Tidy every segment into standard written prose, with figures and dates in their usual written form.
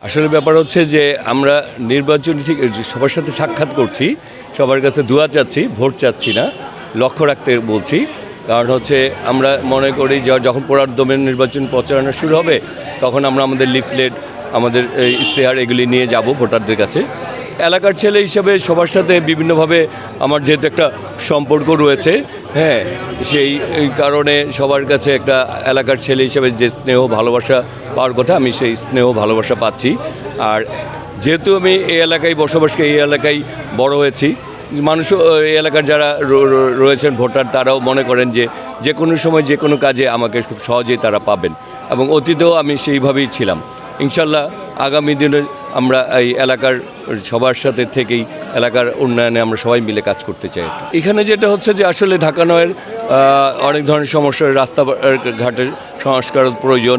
আসলে ব্যাপার হচ্ছে যে আমরা নির্বাচন ঠিক সবার সাথে সাক্ষাৎ করছি, সবার কাছে দুয়া চাচ্ছি, ভোট চাচ্ছি না, লক্ষ্য রাখতে বলছি। কারণ হচ্ছে আমরা মনে করি যখন পুনর্দমের নির্বাচন প্রচারণা শুরু হবে তখন আমরা আমাদের লিফলেট, আমাদের ইশতেহার এগুলি নিয়ে যাব ভোটারদের কাছে। এলাকার ছেলে হিসেবে সবার সাথে বিভিন্নভাবে আমার যেহেতু একটা সম্পর্ক রয়েছে, হ্যাঁ, সেই কারণে সবার কাছে একটা এলাকার ছেলে হিসেবে যে স্নেহ ভালোবাসা পাওয়ার কথা, আমি সেই স্নেহ ভালোবাসা পাচ্ছি। আর যেহেতু আমি এই এলাকায় বসবাস করি, এই এলাকায় বড় হয়েছি, মানুষও এই এলাকার যারা রয়েছেন ভোটার, তারাও মনে করেন যে কোনো সময় যে কোনো কাজে আমাকে খুব সহজেই তারা পাবেন, এবং অতীতেও আমি সেইভাবেই ছিলাম। ইনশাল্লাহ আগামী দিনে আমরা এই এলাকার সবার সাথে থেকেই এলাকার উন্নয়নে আমরা সবাই মিলে কাজ করতে চাই। এখানে যেটা হচ্ছে যে আসলে ঢাকা নয়ের অনেক ধরনের সমস্যা, রাস্তাঘাটের সংস্কার প্রয়োজন,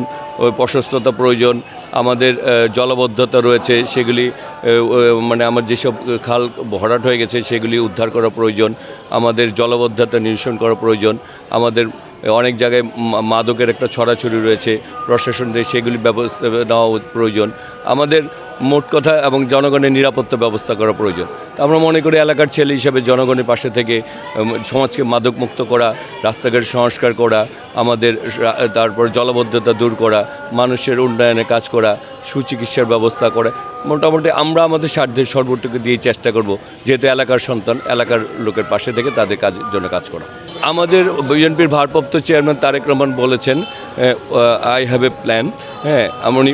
প্রশস্ততা প্রয়োজন, আমাদের জলাবদ্ধতা রয়েছে, সেগুলি মানে আমার যেসব খাল ভরাট হয়ে গেছে সেগুলি উদ্ধার করা প্রয়োজন, আমাদের জলাবদ্ধতা নিরসন করা প্রয়োজন, আমাদের অনেক জায়গায় মাদকের একটা ছড়াছড়ি রয়েছে, প্রশাসনদের সেগুলি ব্যবস্থা নেওয়া প্রয়োজন, আমাদের মোট কথা এবং জনগণের নিরাপত্তা ব্যবস্থা করা প্রয়োজন। তা আমরা মনে করি এলাকার ছেলে হিসাবে জনগণের পাশে থেকে সমাজকে মাদকমুক্ত করা, রাস্তাঘাট সংস্কার করা, আমাদের তারপর জলাবদ্ধতা দূর করা, মানুষের উন্নয়নে কাজ করা, সুচিকিৎসার ব্যবস্থা করে, মোটামুটি আমরা আমাদের সাধ্যের সর্বটুকু দিয়ে চেষ্টা করব, যেহেতু এলাকার সন্তান, এলাকার লোকের পাশে থেকে তাদের কাজের জন্য কাজ করা। আমাদের বিএনপির ভারপ্রাপ্ত চেয়ারম্যান তারেক রহমান বলেছেন আই হ্যাভ এ প্ল্যান, হ্যাঁ, উনি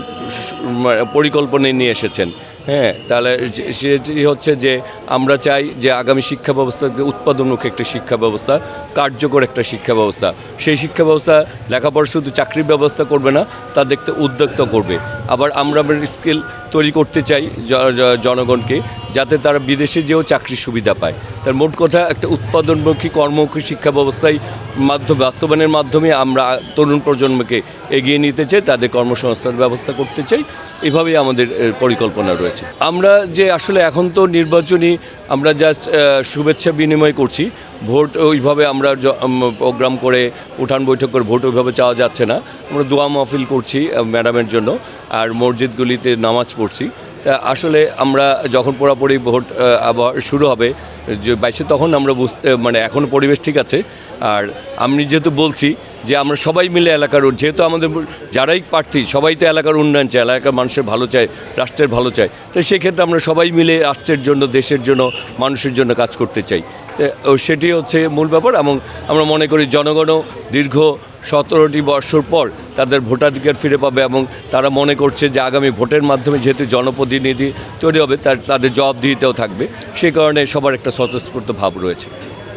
পরিকল্পনায় নিয়ে এসেছেন। হ্যাঁ, তাহলে সেটি হচ্ছে যে আমরা চাই যে আগামী শিক্ষা ব্যবস্থাকে উৎপাদনমুখী একটা শিক্ষা ব্যবস্থা, কার্যকর একটা শিক্ষা ব্যবস্থা। সেই শিক্ষা ব্যবস্থা লেখাপড়া শুধু চাকরির ব্যবস্থা করবে না, তা দেখতে উদ্যোক্তা করবে। আবার আমরা স্কিল তৈরি করতে চাই জনগণকে, যাতে তারা বিদেশে যেও চাকরির সুবিধা পায়। তার মোট কথা একটা উৎপাদনমুখী কর্মমুখী শিক্ষা ব্যবস্থায় বাস্তবায়নের মাধ্যমে আমরা তরুণ প্রজন্মকে এগিয়ে নিতে চাই, তাদের কর্মসংস্থান ব্যবস্থা করতে চাই। এভাবেই আমাদের পরিকল্পনা রয়েছে। আমরা যে আসলে এখন তো নির্বাচনী আমরা জাস্ট শুভেচ্ছা বিনিময় করছি, ভোট ওইভাবে আমরা প্রোগ্রাম করে উঠান বৈঠক করে ভোট ওইভাবে চাওয়া যাচ্ছে না। আমরা দোয়া মাহফিল করছি ম্যাডামের জন্য, আর মসজিদগুলিতে নামাজ পড়ছি। তা আসলে আমরা যখন পুরোপুরি ভোট আবার শুরু হবে যে 22-এ, তখন আমরা মানে এখনও পরিবেশ ঠিক আছে। আর আমি যেহেতু বলছি যে আমরা সবাই মিলে এলাকার, যেহেতু আমাদের যারাই প্রার্থী সবাই তো এলাকার উন্নয়ন চায়, এলাকার মানুষের ভালো চায়, রাষ্ট্রের ভালো চায়, তো সেক্ষেত্রে আমরা সবাই মিলে রাষ্ট্রের জন্য, দেশের জন্য, মানুষের জন্য কাজ করতে চাই। তো সেটি হচ্ছে মূল ব্যাপার। এবং আমরা মনে করি জনগণও দীর্ঘ 17টি বছর পর তাদের ভোটাধিকার ফিরে পাবে, এবং তারা মনে করছে যে আগামী ভোটের মাধ্যমে যেহেতু জনপ্রতিনিধি তৈরি হবে, তাদের জবাবদিহিতাও থাকবে। সেই কারণে সবার একটা স্বতঃস্ফূর্ত ভাব রয়েছে।